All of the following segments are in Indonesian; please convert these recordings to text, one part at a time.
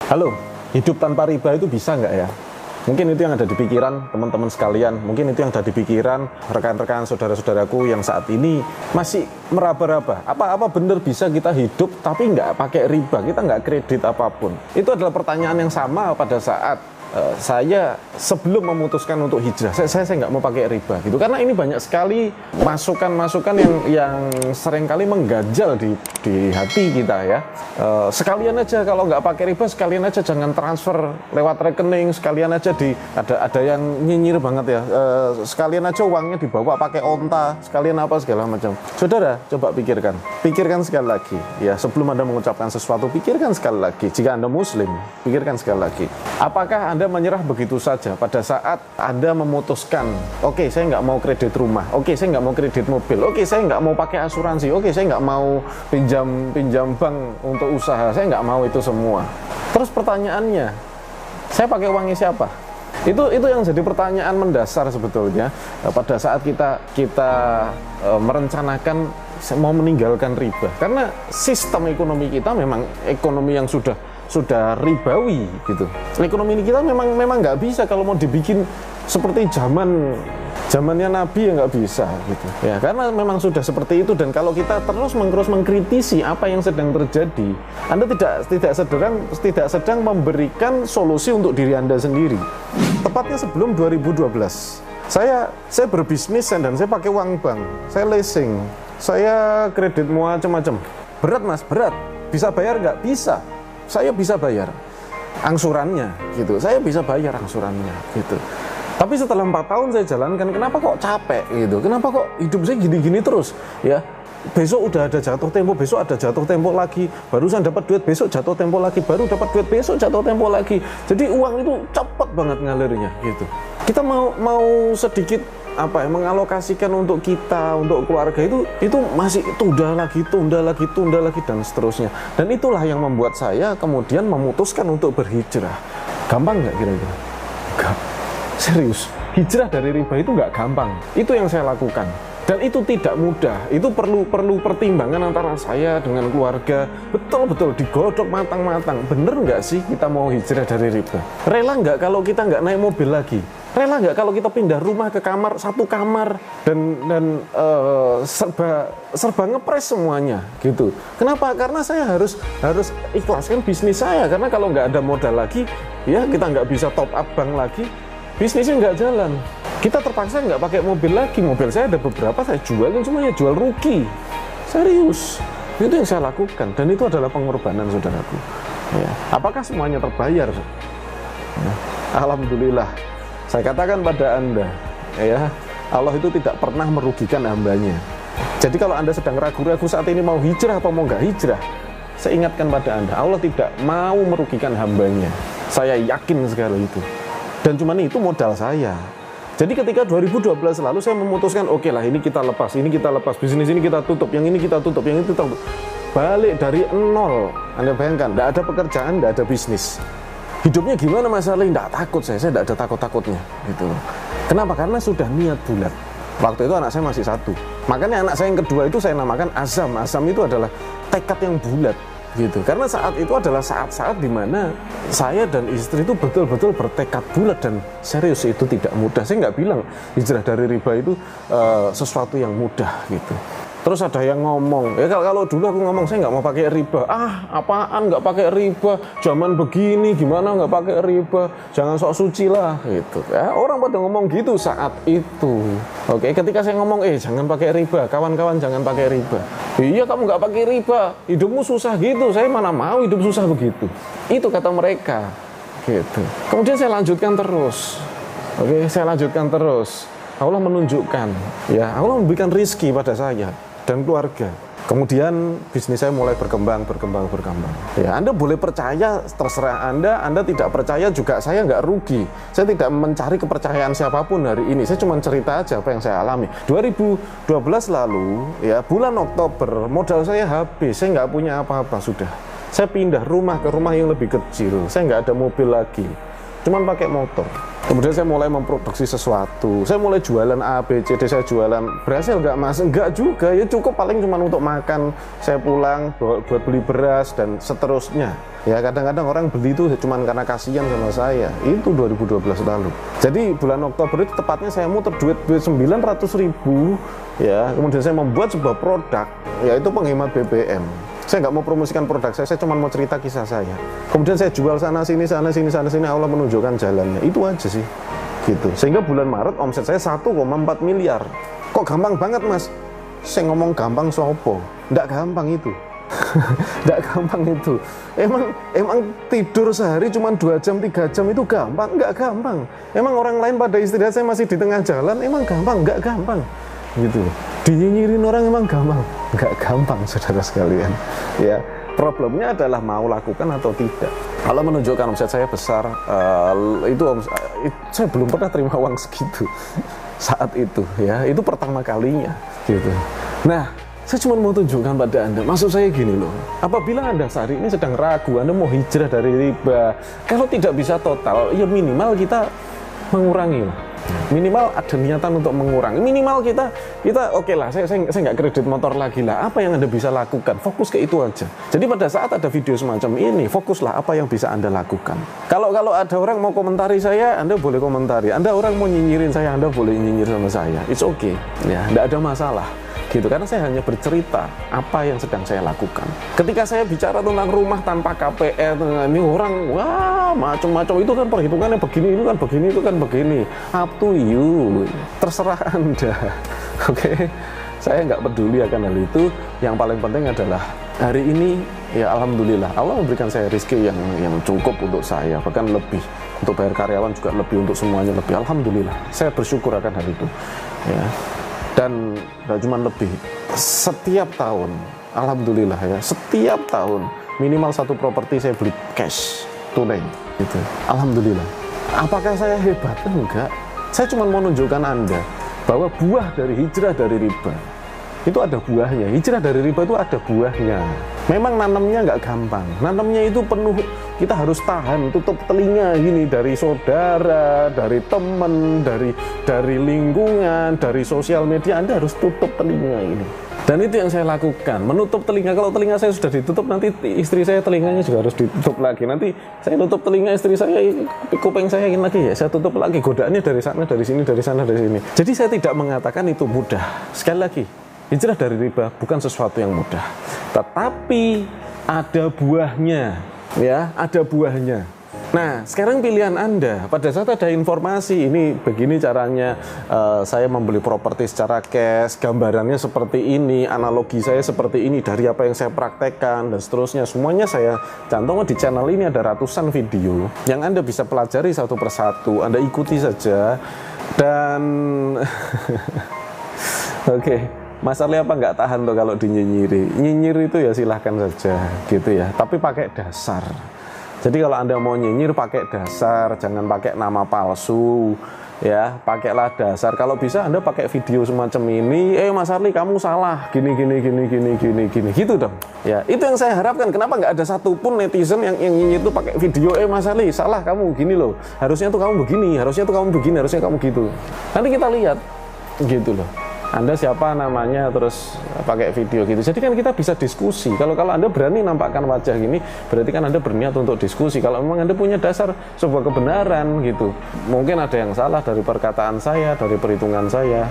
Halo, hidup tanpa riba itu bisa nggak ya? Mungkin itu yang ada di pikiran teman-teman sekalian. Mungkin itu yang ada di pikiran rekan-rekan saudara-saudaraku yang saat ini masih meraba-raba. Apa benar bisa kita hidup tapi nggak pakai riba? Kita nggak kredit apapun. Itu adalah pertanyaan yang sama pada saat saya sebelum memutuskan untuk hijrah, saya nggak mau pakai riba gitu, karena ini banyak sekali masukan-masukan yang seringkali mengganjal di hati kita ya. Sekalian aja kalau nggak pakai riba, sekalian aja jangan transfer lewat rekening, sekalian aja ada yang nyinyir banget ya, sekalian aja uangnya dibawa pakai onta, sekalian apa segala macam. Saudara, coba pikirkan sekali lagi ya, sebelum Anda mengucapkan sesuatu, pikirkan sekali lagi. Jika Anda muslim, pikirkan sekali lagi. Apakah Anda menyerah begitu saja pada saat Anda memutuskan, oke, saya nggak mau kredit rumah, oke, saya nggak mau kredit mobil, oke, saya nggak mau pakai asuransi, oke, saya nggak mau pinjam bank untuk usaha, saya nggak mau itu semua. Terus pertanyaannya, saya pakai uangnya siapa? Itu yang jadi pertanyaan mendasar sebetulnya pada saat kita merencanakan mau meninggalkan riba, karena sistem ekonomi kita memang ekonomi yang sudah ribawi gitu. Ekonomi ini kita memang nggak bisa kalau mau dibikin seperti zamannya Nabi, ya nggak bisa gitu ya, karena memang sudah seperti itu. Dan kalau kita terus mengkritisi apa yang sedang terjadi, Anda tidak sedang memberikan solusi untuk diri Anda sendiri. Tepatnya sebelum 2012 saya berbisnis dan saya pakai uang bank, saya leasing, saya kredit macam-macam. Berat mas, berat. Bisa bayar nggak? Bisa. Saya bisa bayar angsurannya gitu, saya bisa bayar angsurannya gitu. Tapi setelah 4 tahun saya jalankan, kenapa kok capek gitu, kenapa kok hidup saya gini-gini terus ya. Besok udah ada jatuh tempo, besok ada jatuh tempo lagi, barusan dapat duit, besok jatuh tempo lagi, baru dapat duit, besok jatuh tempo lagi. Jadi uang itu cepet banget ngalirnya gitu. Kita mau sedikit mengalokasikan untuk kita, untuk keluarga, itu masih tunda lagi dan seterusnya. Dan itulah yang membuat saya kemudian memutuskan untuk berhijrah. Gampang nggak kira-kira? Enggak. Serius, hijrah dari riba itu nggak gampang. Itu yang saya lakukan. Dan itu tidak mudah, itu perlu pertimbangan antara saya dengan keluarga, betul-betul digodok matang-matang. Bener nggak sih kita mau hijrah dari riba? Rela nggak kalau kita nggak naik mobil lagi? Rela nggak kalau kita pindah rumah ke satu kamar dan serba ngepres semuanya gitu? Kenapa? Karena saya harus ikhlaskan bisnis saya, karena kalau nggak ada modal lagi, ya kita nggak bisa top up bank lagi, bisnisnya nggak jalan. Kita terpaksa nggak pakai mobil lagi. Mobil saya ada beberapa, saya jualin semuanya, jual rugi. Serius, itu yang saya lakukan, dan itu adalah pengorbanan, saudaraku ya. Apakah semuanya terbayar? Ya, alhamdulillah. Saya katakan pada Anda ya, Allah itu tidak pernah merugikan hambanya. Jadi kalau Anda sedang ragu-ragu saat ini mau hijrah atau mau nggak hijrah, saya ingatkan pada Anda, Allah tidak mau merugikan hambanya. Saya yakin sekali itu. Dan cuman itu modal saya. Jadi ketika 2012 lalu saya memutuskan, oke lah, ini kita lepas, bisnis ini kita tutup, yang ini kita tutup, yang itu kita tutup. Balik dari nol. Anda bayangkan, tidak ada pekerjaan, tidak ada bisnis. Hidupnya gimana Mas Ali? Tidak takut saya tidak ada takut-takutnya gitu. Kenapa? Karena sudah niat bulat. Waktu itu anak saya masih 1. Makanya anak saya yang kedua itu saya namakan Azam. Azam itu adalah tekad yang bulat gitu. Karena saat itu adalah saat-saat di mana saya dan istri itu betul-betul bertekad bulat dan serius. Itu tidak mudah. Saya nggak bilang hijrah dari riba itu sesuatu yang mudah gitu. Terus ada yang ngomong, ya kalau dulu aku ngomong saya nggak mau pakai riba. Apaan nggak pakai riba? Zaman begini gimana nggak pakai riba? Jangan sok suci lah gitu. Ya, orang pada ngomong gitu saat itu. Oke, ketika saya ngomong, jangan pakai riba, kawan-kawan jangan pakai riba. Iya, kamu nggak pakai riba, hidupmu susah gitu. Saya mana mau hidup susah begitu. Itu kata mereka gitu. Kemudian saya lanjutkan terus. Oke, saya lanjutkan terus. Allah menunjukkan, ya Allah memberikan rizki pada saya dan keluarga. Kemudian bisnis saya mulai berkembang. Ya, Anda boleh percaya, terserah Anda tidak percaya juga, saya nggak rugi. Saya tidak mencari kepercayaan siapapun hari ini. Saya cuma cerita aja apa yang saya alami. 2012 lalu, ya bulan Oktober, modal saya habis. Saya nggak punya apa-apa sudah. Saya pindah rumah ke rumah yang lebih kecil. Saya nggak ada mobil lagi. Cuman pakai motor. Kemudian saya mulai memproduksi sesuatu. Saya mulai jualan A, B, C, D. Saya jualan. Berhasil nggak mas? Enggak juga. Ya cukup paling cuma untuk makan. Saya pulang buat beli beras dan seterusnya. Ya kadang-kadang orang beli itu cuma karena kasihan sama saya. Itu 2012 lalu. Jadi bulan Oktober itu tepatnya saya muter duit 900.000. Ya, kemudian saya membuat sebuah produk, yaitu penghemat BBM. Saya nggak mau promosikan produk saya cuma mau cerita kisah saya. Kemudian saya jual sana sini, Allah menunjukkan jalannya. Itu aja sih, gitu. Sehingga bulan Maret omset saya 1,4 miliar. Kok gampang banget mas? Saya ngomong gampang sopo? Nggak gampang itu. Nggak gampang itu. Emang tidur sehari cuma 2 jam, 3 jam itu gampang? Nggak gampang. Emang orang lain pada istirahat, saya masih di tengah jalan, emang gampang? Nggak gampang. Gitu. Dinyinyirin orang emang gampang? Nggak gampang, saudara sekalian. Ya, problemnya adalah mau lakukan atau tidak. Kalau menunjukkan omset saya besar, saya belum pernah terima uang segitu saat itu. Ya, itu pertama kalinya. Gitu. Nah, saya cuma mau tunjukkan pada Anda, maksud saya gini loh, apabila Anda saat ini sedang ragu, Anda mau hijrah dari riba, kalau tidak bisa total, ya minimal kita mengurangi lah. Minimal ada niatan untuk mengurangi. Minimal kita oke lah, saya nggak kredit motor lagi lah. Apa yang Anda bisa lakukan? Fokus ke itu aja. Jadi pada saat ada video semacam ini, fokuslah apa yang bisa Anda lakukan. Kalau ada orang mau komentari saya, Anda boleh komentari. Anda orang mau nyinyirin saya, Anda boleh nyinyir sama saya. It's okay. Ya, nggak ada masalah. Gitu, karena saya hanya bercerita apa yang sedang saya lakukan. Ketika saya bicara tentang rumah tanpa KPR, ini orang wah macam-macam, itu kan perhitungannya begini, itu kan begini. Up to you, terserah Anda. Oke. Saya nggak peduli akan hal itu. Yang paling penting adalah hari ini ya alhamdulillah Allah memberikan saya rezeki yang cukup untuk saya, bahkan lebih untuk bayar karyawan, juga lebih untuk semuanya, lebih. Alhamdulillah, saya bersyukur akan hal itu. Ya. Dan gak cuma lebih, setiap tahun, alhamdulillah ya, setiap tahun minimal satu properti saya beli cash, tunai, gitu. Alhamdulillah. Apakah saya hebat? Enggak. Saya cuma mau menunjukkan Anda bahwa buah dari hijrah dari riba itu ada buahnya. Hijrah dari riba itu ada buahnya. Memang nanamnya nggak gampang. Nanamnya itu penuh, kita harus tahan, tutup telinga gini dari saudara, dari teman, dari lingkungan, dari sosial media. Anda harus tutup telinga ini. Dan itu yang saya lakukan, menutup telinga. Kalau telinga saya sudah ditutup, nanti istri saya telinganya juga harus ditutup lagi. Nanti saya tutup telinga istri saya, kuping saya ingin lagi ya, saya tutup lagi. Godaannya dari sana, dari sini, dari sana, dari sini. Jadi saya tidak mengatakan itu mudah. Sekali lagi, hijrah dari riba bukan sesuatu yang mudah, tetapi ada buahnya, ya, ada buahnya. Nah, sekarang pilihan Anda. Pada saat ada informasi ini begini caranya saya membeli properti secara cash, gambarannya seperti ini, analogi saya seperti ini dari apa yang saya praktekkan dan seterusnya. Semuanya saya cantum di channel ini, ada ratusan video yang Anda bisa pelajari satu persatu. Anda ikuti saja dan oke. Mas Arli apa nggak tahan tuh kalau dinyinyiri? Nyinyir itu ya silahkan saja gitu ya, tapi pakai dasar. Jadi kalau Anda mau nyinyir pakai dasar, jangan pakai nama palsu ya, pakailah dasar. Kalau bisa Anda pakai video semacam ini, Mas Arli kamu salah, gini gitu dong. Ya, itu yang saya harapkan. Kenapa nggak ada satupun netizen yang nyinyir itu pakai video, Mas Arli salah kamu gini loh, harusnya tuh kamu begini, harusnya tuh kamu begini, harusnya kamu gitu. Nanti kita lihat gitu loh. Anda siapa namanya, terus pakai video gitu. Jadi kan kita bisa diskusi. Kalau Anda berani nampakkan wajah gini, berarti kan Anda berniat untuk diskusi. Kalau memang Anda punya dasar sebuah kebenaran gitu. Mungkin ada yang salah dari perkataan saya, dari perhitungan saya.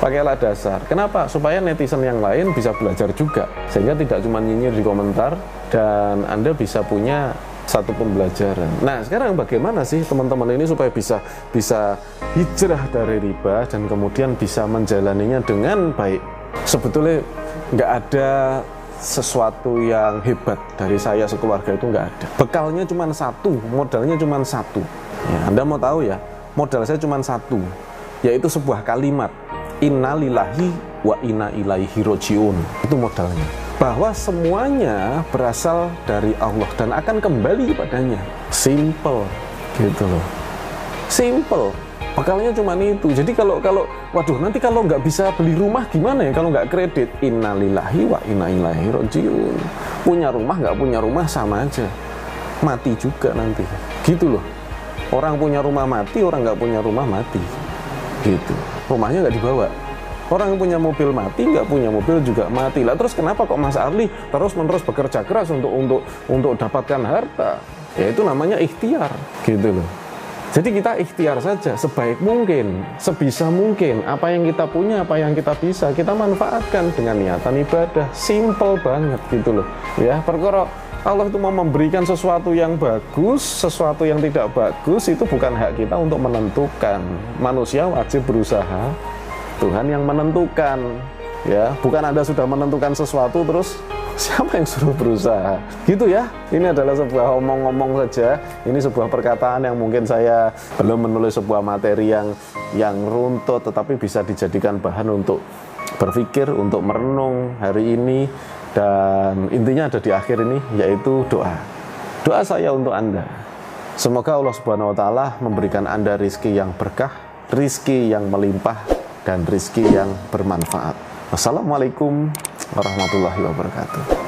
Pakailah dasar. Kenapa? Supaya netizen yang lain bisa belajar juga. Sehingga tidak cuma nyinyir di komentar, dan Anda bisa punya satu pembelajaran. Nah, sekarang bagaimana sih teman-teman ini supaya bisa hijrah dari riba dan kemudian bisa menjalaninya dengan baik? Sebetulnya nggak ada sesuatu yang hebat dari saya sekeluarga, itu nggak ada. Bekalnya cuma satu, modalnya cuma satu. Ya, Anda mau tahu ya, modal saya cuma satu, yaitu sebuah kalimat, Inna lillahi wa inna ilaihi rojiun. Itu modalnya. Bahwa semuanya berasal dari Allah dan akan kembali kepadanya. Simple gitu loh. Simple. Bekalnya cuma itu. Jadi kalau waduh, nanti kalau nggak bisa beli rumah gimana ya kalau nggak kredit? Innalillahi wa inna ilaihi rajiun. Punya rumah nggak punya rumah sama aja. Mati juga nanti. Gitu loh. Orang punya rumah mati, orang nggak punya rumah mati. Gitu. Rumahnya nggak dibawa. Orang yang punya mobil mati, nggak punya mobil juga mati. Lah terus kenapa kok Mas Arli terus-menerus bekerja keras untuk dapatkan harta? Ya itu namanya ikhtiar, gitu loh. Jadi kita ikhtiar saja sebaik mungkin, sebisa mungkin. Apa yang kita punya, apa yang kita bisa, kita manfaatkan dengan niatan ibadah. Simple banget gitu loh. Ya, perkara Allah itu mau memberikan sesuatu yang bagus, sesuatu yang tidak bagus, itu bukan hak kita untuk menentukan. Manusia wajib berusaha, Tuhan yang menentukan. Ya, bukan Anda sudah menentukan sesuatu terus siapa yang suruh berusaha? Gitu ya. Ini adalah sebuah omong-omong saja. Ini sebuah perkataan yang mungkin saya belum menulis sebuah materi yang runtut, tetapi bisa dijadikan bahan untuk berpikir, untuk merenung hari ini. Dan intinya ada di akhir ini, yaitu doa. Doa saya untuk Anda. Semoga Allah Subhanahu wa Ta'ala memberikan Anda rizki yang berkah, rizki yang melimpah, dan rizki yang bermanfaat. Wassalamualaikum warahmatullahi wabarakatuh.